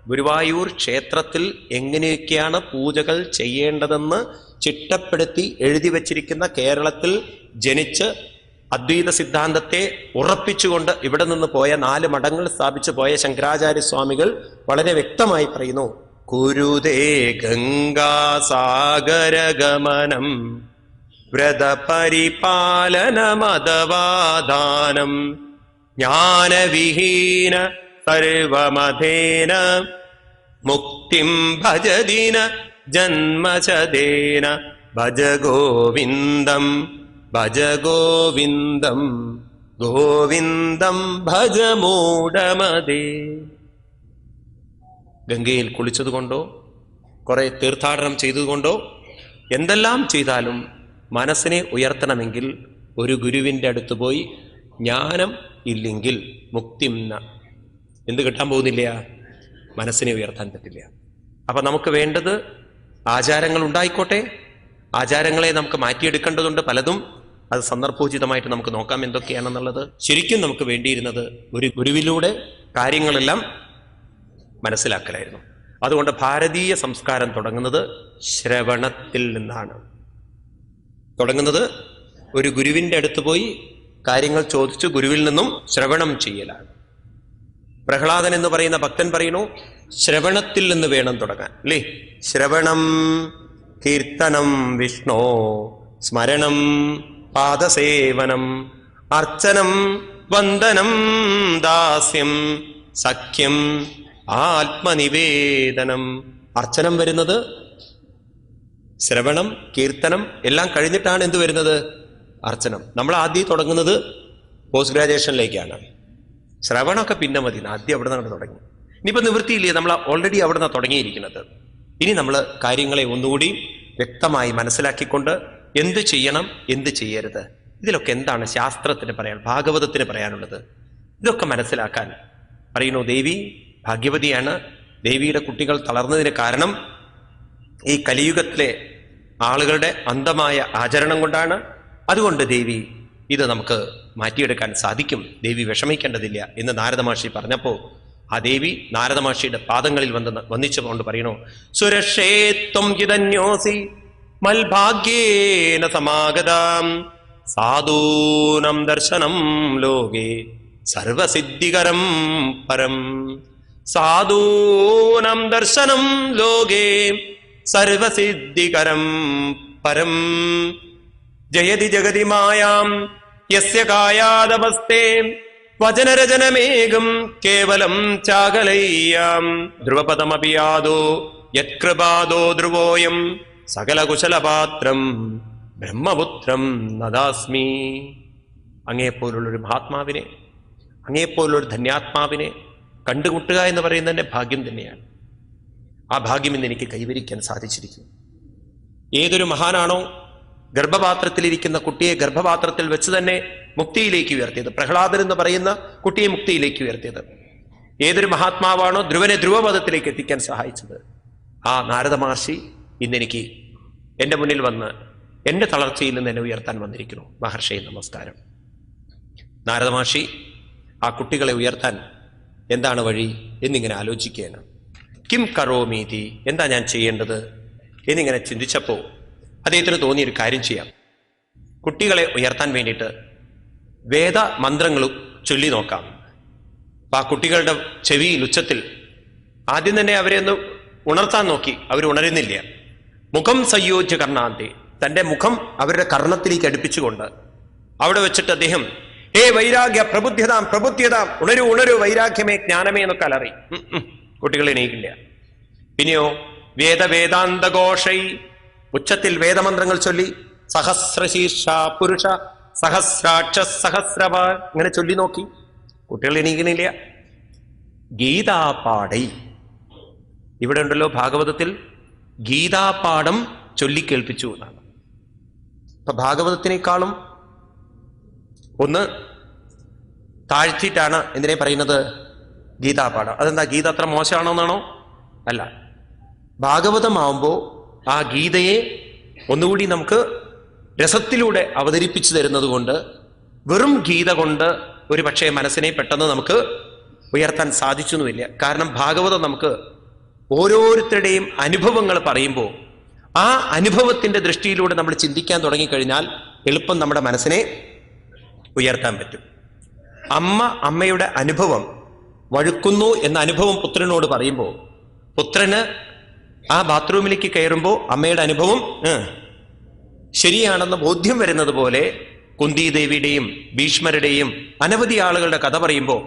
ഗുരുവായൂർ ക്ഷേത്രത്തിൽ എങ്ങനെയൊക്കെയാണ് പൂജകൾ ചെയ്യേണ്ടതെന്ന് ചിട്ടപ്പെടുത്തി എഴുതി വച്ചിരിക്കുന്ന, കേരളത്തിൽ ജനിച്ച് അദ്വൈത സിദ്ധാന്തത്തെ ഉറപ്പിച്ചുകൊണ്ട് ഇവിടെ നിന്ന് പോയ 4 മഠങ്ങൾ സ്ഥാപിച്ചു പോയ ശങ്കരാചാര്യസ്വാമികൾ വളരെ വ്യക്തമായി പറയുന്നു, കുരുതേ ഗംഗാസാഗരഗമനം വ്രതപരിപാലനമദവാദാനം ജ്ഞാനവിഹീന സർവമധേന മുക്തിം ഭജദിന ജന്മചദേന ഭജ ഗോവിന്ദം ഭജ ഗോവിന്ദം ഗോവിന്ദം ഭജ മൂഢമതേ. ഗംഗയിൽ കുളിച്ചതുകൊണ്ടോ കുറെ തീർത്ഥാടനം ചെയ്തതുകൊണ്ടോ എന്തെല്ലാം ചെയ്താലും മനസ്സിനെ ഉയർത്തണമെങ്കിൽ ഒരു ഗുരുവിൻ്റെ അടുത്ത് പോയി ജ്ഞാനം ഇല്ലെങ്കിൽ മുക്തിംന എന്ത് കിട്ടാൻ പോകുന്നില്ല? മനസ്സിനെ ഉയർത്താൻ പറ്റില്ല. അപ്പൊ നമുക്ക് വേണ്ടത് ആചാരങ്ങൾ ഉണ്ടായിക്കോട്ടെ, ആചാരങ്ങളെ നമുക്ക് മാറ്റിയെടുക്കേണ്ടതുണ്ട് പലതും. അത് സന്ദർഭോചിതമായിട്ട് നമുക്ക് നോക്കാം എന്തൊക്കെയാണെന്നുള്ളത്. ശരിക്കും നമുക്ക് വേണ്ടിയിരുന്നത് ഒരു ഗുരുവിലൂടെ കാര്യങ്ങളെല്ലാം മനസ്സിലാക്കലായിരുന്നു. അതുകൊണ്ട് ഭാരതീയ സംസ്കാരം തുടങ്ങുന്നത് ശ്രവണത്തിൽ നിന്നാണ്. തുടങ്ങുന്നത് ഒരു ഗുരുവിൻ്റെ അടുത്ത് പോയി കാര്യങ്ങൾ ചോദിച്ചു ഗുരുവിൽ നിന്നും ശ്രവണം ചെയ്യലാണ്. പ്രഹ്ലാദൻ എന്ന് പറയുന്ന ഭക്തൻ പറയുന്നു, ശ്രവണത്തിൽ നിന്ന് വേണം തുടങ്ങാൻ, അല്ലേ? ശ്രവണം കീർത്തനം വിഷ്ണോ സ്മരണം പാദസേവനം അർച്ചനം വന്ദനം ദാസ്യം സഖ്യം ആത്മനിവേദനം. അർച്ചനം വരുന്നത് ശ്രവണം കീർത്തനം എല്ലാം കഴിഞ്ഞിട്ടാണ് എന്ത് വരുന്നത്? അർച്ചനം. നമ്മൾ ആദ്യം തുടങ്ങുന്നത് പോസ്റ്റ് ഗ്രാജുവേഷനിലേക്കാണ്. ശ്രവണമൊക്കെ പിന്നെ മതി, ആദ്യം അവിടെ നിന്നാണ് തുടങ്ങി. ഇനിയിപ്പോൾ നിവൃത്തിയില്ലേ, നമ്മൾ ഓൾറെഡി അവിടെ നിന്നാണ് തുടങ്ങിയിരിക്കുന്നത്. ഇനി നമ്മൾ കാര്യങ്ങളെ ഒന്നുകൂടി വ്യക്തമായി മനസ്സിലാക്കിക്കൊണ്ട് എന്ത് ചെയ്യണം എന്ത് ചെയ്യരുത്, ഇതിലൊക്കെ എന്താണ് ശാസ്ത്രത്തിന് പറയാൻ, ഭാഗവതത്തിന് പറയാനുള്ളത്, ഇതൊക്കെ മനസ്സിലാക്കാൻ പറയുന്നു. ദേവി ഭാഗ്യവതിയാണ്. ദേവിയുടെ കുട്ടികൾ തളർന്നതിന് കാരണം ഈ കലിയുഗത്തിലെ ആളുകളുടെ അന്ധമായ ആചരണം കൊണ്ടാണ്. അതുകൊണ്ട് ദേവി ഇത് നമുക്ക് മാറ്റിയെടുക്കാൻ സാധിക്കും, ദേവി വിഷമിക്കേണ്ടതില്ല എന്ന് നാരദ മഹർഷി പറഞ്ഞപ്പോൾ ആ ദേവി നാരദ മഹർഷിയുടെ പാദങ്ങളിൽ വന്നിച്ചുകൊണ്ട് പറയണു, സുരക്ഷേത്വം ഹിതന്യോസി മൽഭാഗ്യേന സമാഗതാം സാധൂനം ദർശനം ലോകേ സർവസിദ്ധികരം പരം. സാധൂനം ദർശനം ലോകേ സർവസിദ്ധികരം പരം. ജയതി ജഗതി മായാം യസ്യ കായാദവസ്തേ വചനരചനമേകം കേവലം ചാകലയ്യാം. ധ്രുവപദമപി യാദോ യത്കൃപാദോ ധ്രുവോയം സകലകുശലപാത്രം ബ്രഹ്മപുത്രം നദാസ്മി. അങ്ങേപ്പോലുള്ളൊരു മഹാത്മാവിനെ, അങ്ങേപ്പോലുള്ളൊരു ധന്യാത്മാവിനെ കണ്ടുമുട്ടുക എന്ന് പറയുന്നതിൻ്റെ ഭാഗ്യം തന്നെയാണ്. ആ ഭാഗ്യം ഇന്ന് എനിക്ക് കൈവരിക്കാൻ സാധിച്ചിരിക്കുന്നു. ഏതൊരു മഹാനാണോ ഗർഭപാത്രത്തിലിരിക്കുന്ന കുട്ടിയെ ഗർഭപാത്രത്തിൽ വെച്ച് തന്നെ മുക്തിയിലേക്ക് ഉയർത്തിയത്, പ്രഹ്ലാദൻ എന്ന് പറയുന്ന കുട്ടിയെ മുക്തിയിലേക്ക് ഉയർത്തിയത്, ഏതൊരു മഹാത്മാവാണോ ധ്രുവനെ ധ്രുവപദത്തിലേക്ക് എത്തിക്കാൻ സഹായിച്ചത്, ആ നാരദ മഹർഷി ഇന്നെനിക്ക് എൻ്റെ മുന്നിൽ വന്ന് എൻ്റെ തളർച്ചയിൽ നിന്ന് എന്നെ ഉയർത്താൻ വന്നിരിക്കുന്നു. മഹർഷിയെ നമസ്കാരം. നാരദ മഹർഷി ആ കുട്ടികളെ ഉയർത്താൻ എന്താണ് വഴി എന്നിങ്ങനെ ആലോചിക്കുകയാണ്. കിം കറോമീതി, എന്താ ഞാൻ ചെയ്യേണ്ടത് എന്നിങ്ങനെ ചിന്തിച്ചപ്പോൾ അദ്ദേഹത്തിന് തോന്നിയൊരു കാര്യം ചെയ്യാം. കുട്ടികളെ ഉയർത്താൻ വേണ്ടിയിട്ട് വേദമന്ത്രങ്ങൾ ചൊല്ലി നോക്കാം. അപ്പം ആ കുട്ടികളുടെ ചെവിയിൽ ഉച്ചത്തിൽ ആദ്യം തന്നെ അവരെ ഒന്ന് ഉണർത്താൻ നോക്കി, അവർ ഉണരുന്നില്ല. മുഖം സംയോജ്യ കർണാന്തി, തൻ്റെ മുഖം അവരുടെ കർണത്തിലേക്ക് അടുപ്പിച്ചുകൊണ്ട് അവിടെ വെച്ചിട്ട് അദ്ദേഹം ഹേ വൈരാഗ്യ പ്രബുദ്ധ്യതാം പ്രബുദ്ധ്യതാം, ഉണരൂ ഉണരൂ വൈരാഗ്യമേ ജ്ഞാനമേ എന്നൊക്കെ അലറി. കുട്ടികൾ എണീക്കില്ല. പിന്നെയോ വേദാന്തഘോഷൈ, ഉച്ചത്തിൽ വേദമന്ത്രങ്ങൾ ചൊല്ലി, സഹസ്രശീർഷ പുരുഷ സഹസ്രാക്ഷ സഹസ്രവ, ഇങ്ങനെ ചൊല്ലി നോക്കി. കുട്ടികൾ എണീക്കണില്ല. ഗീതാപാഠൈ, ഇവിടെ ഉണ്ടല്ലോ ഭാഗവതത്തിൽ ഗീതാപാഠം ചൊല്ലിക്കേൾപ്പിച്ചു എന്നാണ്. അപ്പൊ ഭാഗവതത്തിനേക്കാളും ഒന്ന് താഴ്ത്തിയിട്ടാണ് എന്തിനെ പറയുന്നത്? ഗീതാപാഠം. അതെന്താ, ഗീത അത്ര മോശമാണോന്നാണോ? അല്ല, ഭാഗവതമാവുമ്പോൾ ആ ഗീതയെ ഒന്നുകൂടി നമുക്ക് രസത്തിലൂടെ അവതരിപ്പിച്ചു തരുന്നത് കൊണ്ട് വെറും ഗീത കൊണ്ട് ഒരു പക്ഷേ മനസ്സിനെ പെട്ടെന്ന് നമുക്ക് ഉയർത്താൻ സാധിച്ചൊന്നുമില്ല. കാരണം ഭാഗവതം നമുക്ക് ഓരോരുത്തരുടെയും അനുഭവങ്ങൾ പറയുമ്പോൾ ആ അനുഭവത്തിന്റെ ദൃഷ്ടിയിലൂടെ നമ്മൾ ചിന്തിക്കാൻ തുടങ്ങിക്കഴിഞ്ഞാൽ എളുപ്പം നമ്മുടെ മനസ്സിനെ ഉയർത്താൻ പറ്റും. അമ്മയുടെ അനുഭവം വഴുക്കുന്നു എന്ന അനുഭവം പുത്രനോട് പറയുമ്പോൾ പുത്രന് ആ ബാത്റൂമിലേക്ക് കയറുമ്പോൾ അമ്മയുടെ അനുഭവം ശരിയാണെന്ന് ബോധ്യം വരുന്നത് പോലെ കുന്തിദേവിയുടെയും ഭീഷ്മരുടെയും അനവധി ആളുകളുടെ കഥ പറയുമ്പോൾ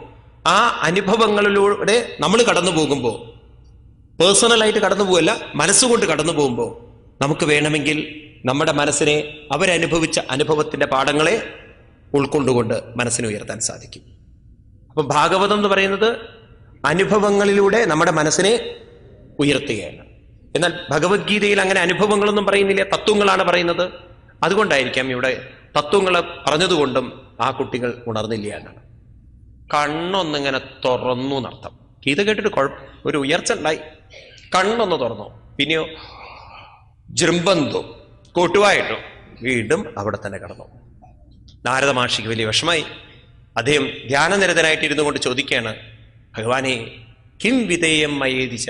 ആ അനുഭവങ്ങളിലൂടെ നമ്മൾ കടന്നു പോകുമ്പോൾ, പേഴ്സണലായിട്ട് കടന്നു പോകല്ല, മനസ്സുകൊണ്ട് കടന്നു പോകുമ്പോൾ നമുക്ക് വേണമെങ്കിൽ നമ്മുടെ മനസ്സിനെ അവരനുഭവിച്ച അനുഭവത്തിന്റെ പാഠങ്ങളെ ഉൾക്കൊണ്ടുകൊണ്ട് മനസ്സിനെ ഉയർത്താൻ സാധിക്കും. അപ്പൊ ഭാഗവതം എന്ന് പറയുന്നത് അനുഭവങ്ങളിലൂടെ നമ്മുടെ മനസ്സിനെ ഉയർത്തുകയാണ്. എന്നാൽ ഭഗവത്ഗീതയിൽ അങ്ങനെ അനുഭവങ്ങളൊന്നും പറയുന്നില്ല, തത്വങ്ങളാണ് പറയുന്നത്. അതുകൊണ്ടായിരിക്കാം ഇവിടെ തത്വങ്ങൾ പറഞ്ഞതുകൊണ്ടും ആ കുട്ടികൾ ഉണർന്നില്ല എന്നാണ്. കണ്ണൊന്നിങ്ങനെ തുറന്നു എന്നർത്ഥം. ഗീത കേട്ടിട്ട് ഒരു ഉയർച്ച ഉണ്ടായി, കണ്ണൊന്ന് തുറന്നു. പിന്നെയോ ജൃംബന്തു കൊട്ടുവായിട്ടു വീണ്ടും അവിടെ തന്നെ കിടന്നു. നാരദ മഹർഷിക്ക് വലിയ വിഷമായി. അദ്ദേഹം ധ്യാനനിരതനായിട്ടിരുന്നു കൊണ്ട് ചോദിക്കുകയാണ്, ഭഗവാനെ കിം വിധേയം മയേദിശ,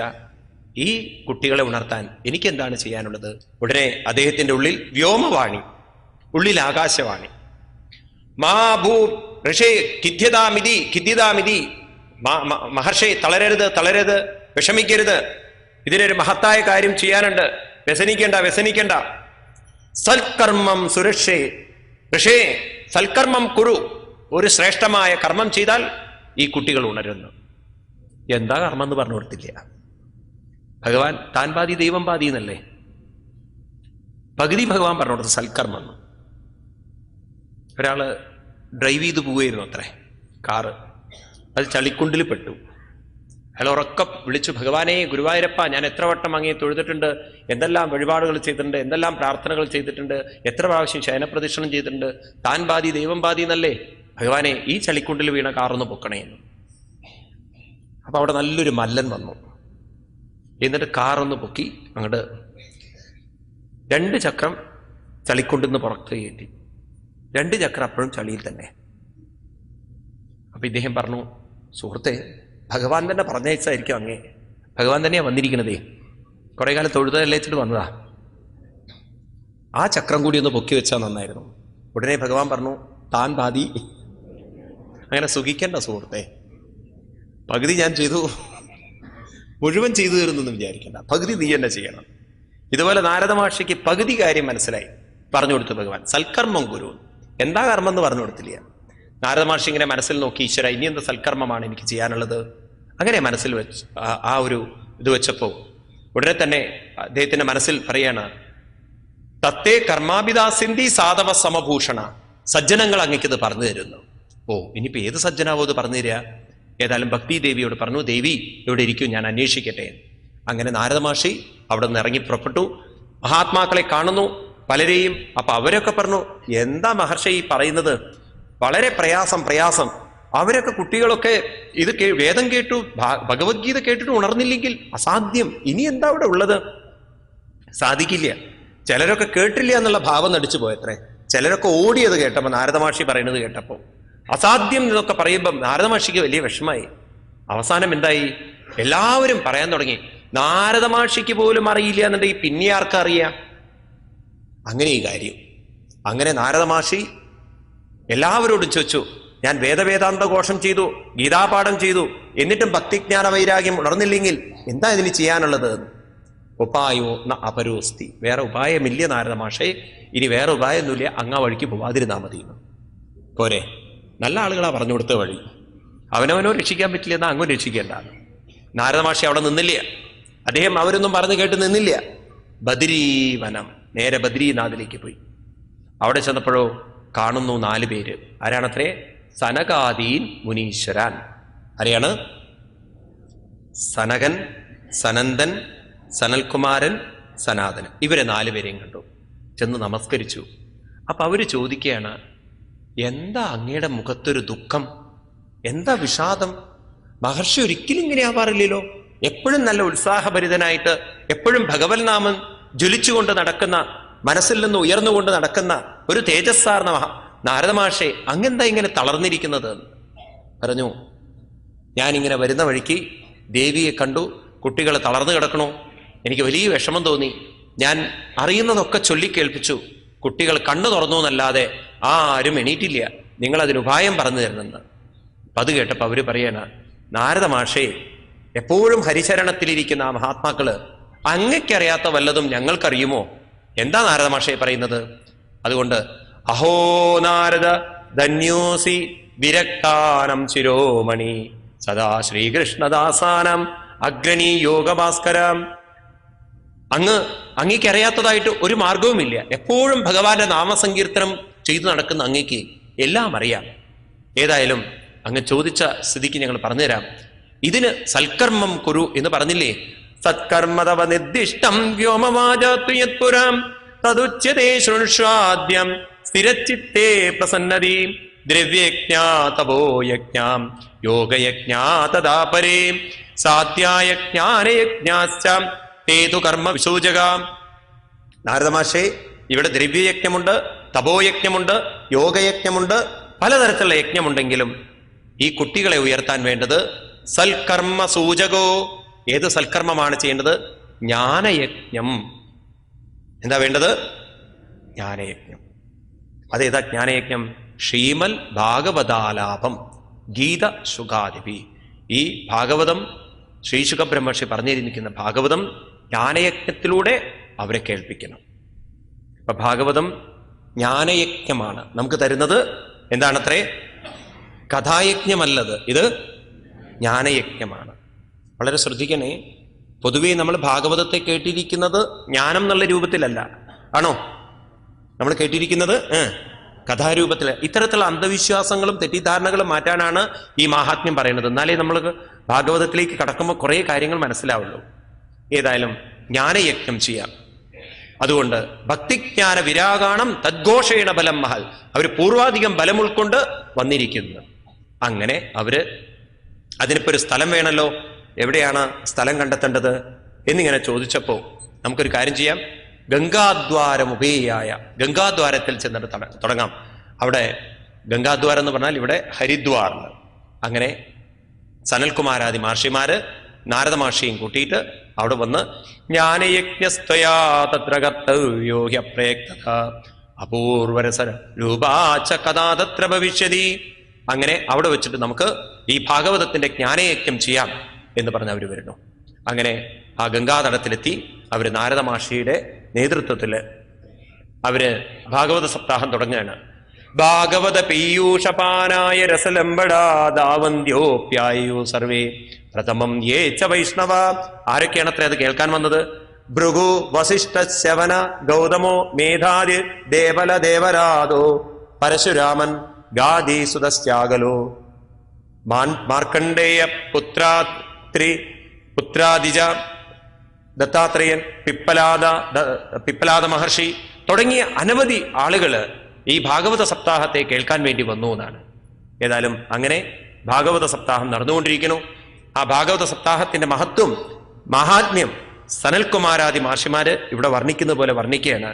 ഈ കുട്ടികളെ ഉണർത്താൻ എനിക്കെന്താണ് ചെയ്യാനുള്ളത്? ഉടനെ അദ്ദേഹത്തിന്റെ ഉള്ളിൽ വ്യോമവാണി, ഉള്ളിൽ ആകാശവാണി. മാ ഭൂ ഋഷേ ഖിദ്യതാമിതി, മഹർഷേ തളരരുത്, വിഷമിക്കരുത്, ഇതിനൊരു മഹത്തായ കാര്യം ചെയ്യാനുണ്ട്, വ്യസനിക്കേണ്ട. സൽക്കർമ്മം സുരക്ഷേ ഋഷേ, സൽക്കർമ്മം കുരു, ഒരു ശ്രേഷ്ഠമായ കർമ്മം ചെയ്താൽ ഈ കുട്ടികൾ ഉണരുന്നു. എന്താ കർമ്മം എന്ന് പറഞ്ഞു കൊടുത്തില്ല. ഭഗവാൻ താൻ പാതി ദൈവം പാതി എന്നല്ലേ, പകുതി ഭഗവാൻ പറഞ്ഞു കൊടുത്തു സൽക്കർമ്മം. ഒരാള് ഡ്രൈവ് ചെയ്ത് പോവുകയായിരുന്നു അത്രേ, കാറ്. അത് ചളിക്കുണ്ടിൽ പെട്ടു. അയാൾ ഉറക്കം വിളിച്ചു, ഭഗവാനെ ഗുരുവായൂരപ്പ, ഞാൻ എത്ര വട്ടം അങ്ങേ തൊഴുതിട്ടുണ്ട്, എന്തെല്ലാം വഴിപാടുകൾ ചെയ്തിട്ടുണ്ട്, എന്തെല്ലാം പ്രാർത്ഥനകൾ ചെയ്തിട്ടുണ്ട്, എത്ര പ്രാവശ്യം ശയനപ്രദക്ഷിണം ചെയ്തിട്ടുണ്ട്, താൻ പാതി ദൈവം പാതി എന്നല്ലേ, ഭഗവാനെ ഈ ചളിക്കുണ്ടിൽ വീണ കാറൊന്ന് പൊക്കണേന്ന്. അപ്പൊ അവിടെ നല്ലൊരു മല്ലൻ വന്നു. എന്നിട്ട് കാറൊന്ന് പൊക്കി അങ്ങോട്ട് 2 ചക്രം ചളിക്കുണ്ടിന്ന് പുറത്ത് കയറ്റി. 2 ചക്രം അപ്പോഴും ചളിയിൽ തന്നെ. അപ്പൊ ഇദ്ദേഹം പറഞ്ഞു, സുഹൃത്തെ, ഭഗവാൻ തന്നെ പറഞ്ഞയച്ചായിരിക്കും അങ്ങേ, ഭഗവാൻ തന്നെയാ വന്നിരിക്കണതേ, കുറെ കാലം തൊഴുതല്ലേച്ചിട്ട് വന്നതാ, ആ ചക്രം കൂടി ഒന്ന് പൊക്കി വെച്ചാൽ നന്നായിരുന്നു. ഉടനെ ഭഗവാൻ പറഞ്ഞു, താൻ പാതി. അങ്ങനെ സുഖിക്കേണ്ട സുഹൃത്തെ, പകുതി ഞാൻ ചെയ്തു, മുഴുവൻ ചെയ്തു തരുന്നൊന്നും വിചാരിക്കേണ്ട, പകുതി നീ തന്നെ ചെയ്യണം. ഇതുപോലെ നാരദ മഹർഷിക്ക് പകുതി കാര്യം മനസ്സിലായി, പറഞ്ഞു കൊടുത്തു ഭഗവാൻ. സൽക്കർമ്മം ഗുരു, എന്താ കർമ്മം എന്ന് പറഞ്ഞു കൊടുത്തില്ല. നാരദ മഹർഷി ഇങ്ങനെ മനസ്സിൽ നോക്കി, ഈശ്വര ഇനി എന്ത് സൽക്കർമ്മമാണ് എനിക്ക് ചെയ്യാനുള്ളത്, അങ്ങനെ മനസ്സിൽ വെച്ച് ആ ഒരു ഇത് വെച്ചപ്പോ ഉടനെ തന്നെ അദ്ദേഹത്തിന്റെ മനസ്സിൽ പറയാണ്, തത്തേ കർമാഭിദാസിന്തി സാധവ സമഭൂഷണ, സജ്ജനങ്ങൾ അങ്ങേക്കിത് പറഞ്ഞു തരുന്നു. ഓ, ഇനിയിപ്പോ ഏത് സജ്ജനാവോ ഇത് പറഞ്ഞു തരിക? ഏതായാലും ഭക്തി ദേവിയോട് പറഞ്ഞു, ദേവി ഇവിടെ ഇരിക്കും, ഞാൻ അന്വേഷിക്കട്ടെ. അങ്ങനെ നാരദ മഹർഷി അവിടെ നിന്ന് ഇറങ്ങി പുറപ്പെട്ടു. മഹാത്മാക്കളെ കാണുന്നു പലരെയും. അപ്പൊ അവരൊക്കെ പറഞ്ഞു, എന്താ മഹർഷി ഈ പറയുന്നത്, വളരെ പ്രയാസം. അവരൊക്കെ കുട്ടികളൊക്കെ ഇത് വേദം കേട്ടു, ഭഗവത്ഗീത കേട്ടിട്ട് ഉണർന്നില്ലെങ്കിൽ അസാധ്യം, ഇനി എന്താ അവിടെ ഉള്ളത്, സാധിക്കില്ല. ചിലരൊക്കെ കേട്ടില്ല എന്നുള്ള ഭാവം നടിച്ചു പോയത്രേ. ചിലരൊക്കെ ഓടിയത് കേട്ടപ്പോ, നാരദ മഹർഷി പറയുന്നത് കേട്ടപ്പോ, അസാധ്യം എന്നൊക്കെ പറയുമ്പം നാരദ മഹർഷിക്ക് വലിയ വിഷമായി. അവസാനം എന്തായി, എല്ലാവരും പറയാൻ തുടങ്ങി, നാരദ മഹർഷിക്ക് പോലും അറിയില്ല എന്നുണ്ടെങ്കിൽ പിന്നെ ആർക്കറിയാം? അങ്ങനെ ഈ കാര്യം. അങ്ങനെ നാരദ മഹർഷി എല്ലാവരോടും ചോദിച്ചു, ഞാൻ വേദവേദാന്ത ഘോഷം ചെയ്തു, ഗീതാപാഠം ചെയ്തു, എന്നിട്ടും ഭക്തിജ്ഞാന വൈരാഗ്യം ഉണർന്നില്ലെങ്കിൽ എന്താ ഇതിന് ചെയ്യാനുള്ളത്? ഉപായോ ന അപരോസ്തി, വേറെ ഉപായമില്ല നാരദ മഹർഷി, ഇനി വേറെ ഉപായമൊന്നുമില്ല, അങ്ങാ വഴിക്ക് പോവാതിരുന്നാ മതി പോരെ. നല്ല ആളുകളാ പറഞ്ഞു കൊടുത്ത വഴി. അവനവനോ രക്ഷിക്കാൻ പറ്റില്ല, എന്നാ അങ്ങോ രക്ഷിക്കേണ്ട. നാരദ മഹർഷി അവിടെ നിന്നില്ല. അദ്ദേഹം അവരൊന്നും പറഞ്ഞു കേട്ട് നിന്നില്ല. ബദരീവനം, നേരെ ബദ്രീനാഥിലേക്ക് പോയി. അവിടെ ചെന്നപ്പോഴോ കാണുന്നു 4 പേര്. ആരാണത്രേ? സനകാദീൻ മുനീശ്വരാൻ. ആരെയാണ്? സനകൻ, സനന്ദൻ, സനൽകുമാരൻ, സനാതനൻ. ഇവരെ 4 പേരെയും കണ്ടു. ചെന്ന് നമസ്കരിച്ചു. അപ്പൊ അവര് ചോദിക്കുകയാണ്, എന്താ അങ്ങയുടെ മുഖത്തൊരു ദുഃഖം, എന്താ വിഷാദം? മഹർഷി ഒരിക്കലും ഇങ്ങനെ ആവാറില്ലല്ലോ, എപ്പോഴും നല്ല ഉത്സാഹഭരിതനായിട്ട്, എപ്പോഴും ഭഗവത് നാമം ജ്വലിച്ചുകൊണ്ട് നടക്കുന്ന, മനസ്സിൽ നിന്ന് ഉയർന്നുകൊണ്ട് നടക്കുന്ന ഒരു തേജസ്സാർന്ന നാരദ മഹർഷി അങ്ങെന്താ ഇങ്ങനെ തളർന്നിരിക്കുന്നത്? പറഞ്ഞു, ഞാനിങ്ങനെ വരുന്ന വഴിക്ക് ദേവിയെ കണ്ടു, കുട്ടികൾ തളർന്നു കിടക്കണു. എനിക്ക് വലിയ വിഷമം തോന്നി. ഞാൻ അറിയുന്നതൊക്കെ ചൊല്ലിക്കേൾപ്പിച്ചു. കുട്ടികൾ കണ്ണു തുറന്നു എന്നല്ലാതെ ആരും എണീറ്റില്ല. നിങ്ങൾ അതിന് ഉപായം പറഞ്ഞു തരണമെന്ന്. അപ്പം അത് കേട്ടപ്പോൾ അവർ പറയണ, നാരദ മാഷേ, എപ്പോഴും ഹരിചരണത്തിലിരിക്കുന്ന ആ മഹാത്മാക്കള് അങ്ങയ്ക്കറിയാത്ത വല്ലതും ഞങ്ങൾക്കറിയുമോ? എന്താ നാരദ മാഷേ പറയുന്നത്? അതുകൊണ്ട് അഹോ നാരദ ധന്യോസി വിരക്താനം ശിരോമണി സദാ ശ്രീകൃഷ്ണദാസാനം അഗ്രണീ യോഗഭാസ്കരം. അങ്ങേക്കറിയാത്തതായിട്ട് ഒരു മാർഗവുമില്ല. എപ്പോഴും ഭഗവാന്റെ നാമസങ്കീർത്തനം ചെയ്തു നടക്കുന്ന അങ്ങേക്ക് എല്ലാം അറിയാം. ഏതായാലും അങ്ങ് ചോദിച്ച സ്ഥിതിക്ക് ഞങ്ങൾ പറഞ്ഞുതരാം. ഇതിന് സൽക്കർമ്മം കുരു എന്ന് പറഞ്ഞില്ലേ? സത്കർമ്മതവ നിർദ്ദിഷ്ടം വ്യോമവാചാത്വയത്പുരം തതുച്യതേ ശൃണ്വാദ്യം സ്ഥിരചിത്തേ പ്രസന്നതി ദ്രവ്യജ്ഞാ തപോയജ്ഞാം യോഗയജ്ഞാ തഥാ പരേ സാധ്യായജ്ഞാനയജ്ഞാശ്ച തേതു കർമ്മ വിസൂചകാം. നാരദമാഷേ, ഇവിടെ ദ്രവ്യയജ്ഞമുണ്ട്, തപോയജ്ഞമുണ്ട്, യോഗയജ്ഞമുണ്ട്, പലതരത്തിലുള്ള യജ്ഞമുണ്ടെങ്കിലും ഈ കുട്ടികളെ ഉയർത്താൻ വേണ്ടത് സൽക്കർമ്മ സൂചകോ. ഏത് സൽക്കർമ്മമാണ് ചെയ്യേണ്ടത്? ജ്ഞാനയജ്ഞം. എന്താ വേണ്ടത്? ജ്ഞാനയജ്ഞം. അതേതാ ജ്ഞാനയജ്ഞം? ശ്രീമൽ ഭാഗവതാലാപം ഗീത ശുഗാദിപി. ഈ ഭാഗവതം ശ്രീശുഖ ബ്രഹ്മർഷി പറഞ്ഞിരിക്കുന്ന ഭാഗവതം ജ്ഞാനയജ്ഞത്തിലൂടെ അവരെ കേൾപ്പിക്കണം. അപ്പൊ ഭാഗവതം ജ്ഞാനയജ്ഞമാണ് നമുക്ക് തരുന്നത്. എന്താണത്രേ? കഥായജ്ഞമല്ലത്, ഇത് ജ്ഞാനയജ്ഞമാണ്. വളരെ ശ്രദ്ധിക്കണേ. പൊതുവേ നമ്മൾ ഭാഗവതത്തെ കേട്ടിരിക്കുന്നത് ജ്ഞാനം എന്നുള്ള രൂപത്തിലല്ല, ആണോ? നമ്മൾ കേട്ടിരിക്കുന്നത് കഥാരൂപത്തിൽ. ഇത്തരത്തിലുള്ള അന്ധവിശ്വാസങ്ങളും തെറ്റിദ്ധാരണകളും മാറ്റാനാണ് ഈ മാഹാത്മ്യം പറയുന്നത്. എന്നാലേ നമ്മൾ ഭാഗവതത്തിലേക്ക് കടക്കുമ്പോൾ കുറേ കാര്യങ്ങൾ മനസ്സിലാവുള്ളൂ. ഏതായാലും ജ്ഞാനയജ്ഞം ചെയ്യാം. അതുകൊണ്ട് ഭക്തിജ്ഞാന വിരാഗാണം തദ്ഘോഷേണ ബലം മഹൽ. അവർ പൂർവാധികം ബലം ഉൾക്കൊണ്ട് വന്നിരിക്കുന്നു. അങ്ങനെ അവര് അതിനിപ്പോ ഒരു സ്ഥലം വേണമല്ലോ. എവിടെയാണ് സ്ഥലം കണ്ടെത്തേണ്ടത് എന്നിങ്ങനെ ചോദിച്ചപ്പോ നമുക്കൊരു കാര്യം ചെയ്യാം. ഗംഗാദ്വാരമുപേയായ, ഗംഗാദ്വാരത്തിൽ ചെന്നിട്ട് തുടങ്ങാം. അവിടെ ഗംഗാദ്വാരം എന്ന് പറഞ്ഞാൽ ഇവിടെ ഹരിദ്വാറിന്. അങ്ങനെ സനൽകുമാരാദി മഹർഷിമാര് നാരദ മഹർഷിയും കൂട്ടിയിട്ട് അവിടെ വന്ന് ജ്ഞാനയജ്ഞസ്ത്വയാ തത്ര കർത്തവ്യോ ഹ്യപ്രേക്തഃ അപൂർവരസ രൂപാച കഥാ തത്ര ഭവിഷ്യതി. അങ്ങനെ അവിടെ വെച്ചിട്ട് നമുക്ക് ഈ ഭാഗവതത്തിന്റെ ജ്ഞാനയജ്ഞം ചെയ്യാം എന്ന് പറഞ്ഞ് അവർ വരുന്നു. അങ്ങനെ ആ ഗംഗാതടത്തിലെത്തി അവര് നാരദ മഹർഷിയുടെ നേതൃത്വത്തില് അവര് ഭാഗവത സപ്താഹം തുടങ്ങുകയാണ്. ഭാഗവത പീയൂഷപാനായ രസലംബടാദാവന്ത്യോപ്യായു സർവേ പ്രഥമം യേ ച വൈഷ്ണവ. ആരൊക്കെയാണത്രേ അത് കേൾക്കാൻ വന്നത്? ഭൃഗു വസിഷ്ഠ ശവന ഗൗതമോ മേധാതി ദേവല ദേവരാദോ പരശുരാമൻ ഗാദീസുതശ്ചാകലോ മാർക്കണ്ഡേയ പുത്രാദിജ ദത്താത്രേയൻ പിപ്പലാദ മഹർഷി തുടങ്ങിയ അനവധി ആളുകള് ഈ ഭാഗവത സപ്താഹത്തെ കേൾക്കാൻ വേണ്ടി വന്നു എന്നാണ്. ഏതായാലും അങ്ങനെ ഭാഗവത സപ്താഹം നടന്നുകൊണ്ടിരിക്കുന്നു. ആ ഭാഗവത സപ്താഹത്തിന്റെ മഹത്വം, മഹാത്മ്യം സനൽകുമാരാദി മഹർഷിമാര് ഇവിടെ വർണ്ണിക്കുന്ന പോലെ വർണ്ണിക്കുകയാണ്.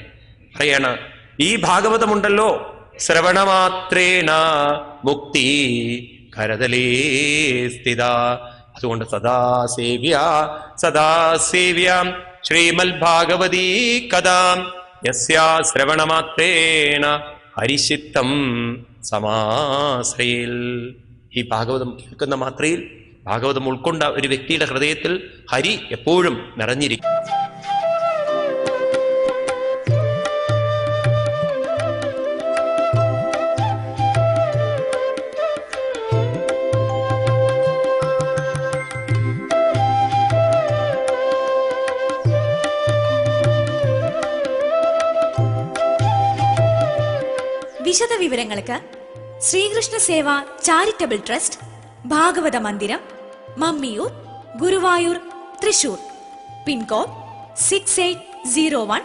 പറയാണ്, ഈ ഭാഗവതമുണ്ടല്ലോ ശ്രവണമാത്രേണ മുക്തി കരതലേ സ്ഥിത. അതുകൊണ്ട് സദാസേവ്യാം ശ്രീമൽ ഭാഗവതീ കഥാം യസ്യാ ശ്രവണമാത്രേണ ഹരിചിത്തം സമാശ്രയിൽ. ഈ ഭാഗവതം കേൾക്കുന്ന മാത്രയിൽ, ഭാഗവതം ഉൾക്കൊണ്ട ഒരു വ്യക്തിയുടെ ഹൃദയത്തിൽ ഹരി എപ്പോഴും നിറഞ്ഞിരിക്കും. വിശദ വിവരങ്ങൾക്ക് ശ്രീകൃഷ്ണ സേവ ചാരിറ്റബിൾ ട്രസ്റ്റ്, ഭാഗവത മന്ദിരം, മമ്മിയൂർ, ഗുരുവായൂർ, തൃശൂർ. പിൻകോഡ് 6801.